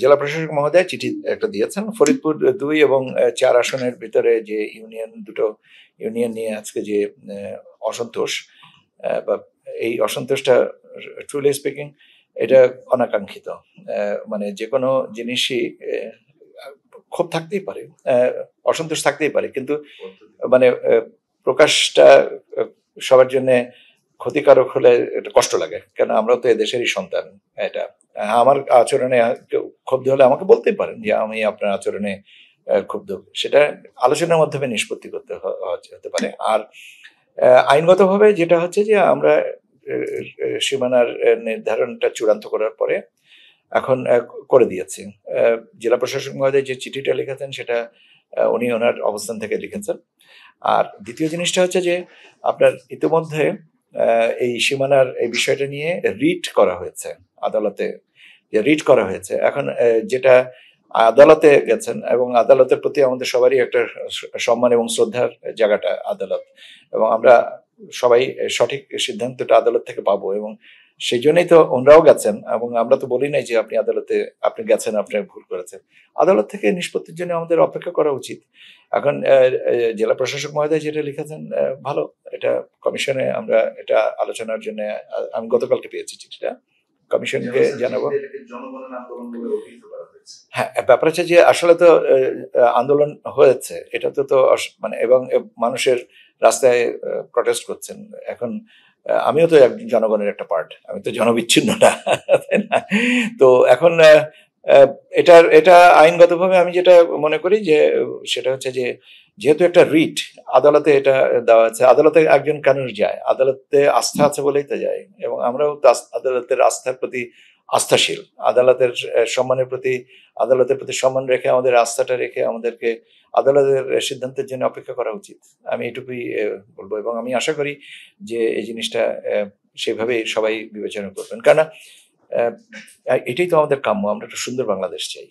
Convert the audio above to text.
জেলা প্রশাসক মহোদয় চিঠি একটা দিয়েছেন ফরিদপুর ২ এবং ৪ আসনের ভিতরে যে দুটো ইউনিয়ন নিয়ে আজকে যে অসন্তোষ বা এই অসন্তোষটা ট্রুলি স্পিকিং এটা অনাকাঙ্ক্ষিত। মানে যে কোনো জিনিসই ক্ষোভ থাকতেই পারে, অসন্তোষ থাকতেই পারে, কিন্তু মানে প্রকাশটা সবার জন্য ক্ষতিকারক হলে এটা কষ্ট লাগে, কেন আমরাও তো এদেশেরই সন্তান। এটা আমার আচরণে ক্ষুব্ধ হলে আমাকে বলতেই পারেন যে আমি আপনার আচরণে ক্ষুব্ধ, সেটা আলোচনার মাধ্যমে নিষ্পত্তি করতে হতে পারে। আর আইনগতভাবে যেটা হচ্ছে যে আমরা সীমানার নির্ধারণটা চূড়ান্ত করার পরে এখন করে দিয়েছি। জেলা প্রশাসক মহোদয় যে চিঠিটা লিখেছেন সেটা উনি ওনার অবস্থান থেকে লিখেছেন। আর দ্বিতীয় জিনিসটা হচ্ছে যে আপনার ইতিমধ্যে এই সীমানার এই বিষয়টা নিয়ে রিট করা হয়েছে আদালতে, রিট করা হয়েছে। এখন যেটা আদালতে গেছেন এবং আদালতের প্রতি আমাদের সবারই একটা সম্মান এবং শ্রদ্ধার জায়গাটা আদালত, এবং আমরা সবাই সঠিক সিদ্ধান্তটা আদালত থেকে পাবো, এবং সেই জন্যই তো ওনারাও গেছেন। এবং আমরা তো বলি নাই যে আপনি আদালতে আপনি গেছেন, আপনি ভুল করেছেন। আদালত থেকে নিষ্পত্তির জন্য আমাদের অপেক্ষা করা উচিত। এখন জেলা প্রশাসক মহোদয় যেটা লিখেছেন ভালো, এটা কমিশনে আমরা এটা আলোচনার জন্য আমি গতকালকে পেয়েছি চিঠিটা, কমিশনকে জানাবো। হ্যাঁ, ব্যাপার হচ্ছে যে আসলে তো আন্দোলন হয়েছে, এটা তো মানে এবং মানুষের রাস্তায় প্রটেস্ট করছেন। এখন আমিও তো একজন জনগণের একটা পার্ট, আমি তো জনবিচ্ছিন্ন না, তাই না? তো এখন এটা আইনগতভাবে আমি যেটা মনে করি যে সেটা হচ্ছে যে যেহেতু একটা রিট আদালতে এটা দেওয়া আছে, আদালতে একজন কানুন যায়, আদালতে আস্থা আছে বলেই তো যায়, এবং আমরাও তো আদালতের আস্থার প্রতি আস্থাশীল, আদালতের সম্মানের প্রতি আদালতের প্রতি সম্মান রেখে আমাদের আস্থাটা রেখে আমাদেরকে আদালতের সিদ্ধান্তের জন্য অপেক্ষা করা উচিত, আমি এটুকুই বলবো। এবং আমি আশা করি যে এই জিনিসটা সেভাবেই সবাই বিবেচনা করবেন, কেননা এটাই তো আমাদের কাম্য, আমরা একটা সুন্দর বাংলাদেশ চাই।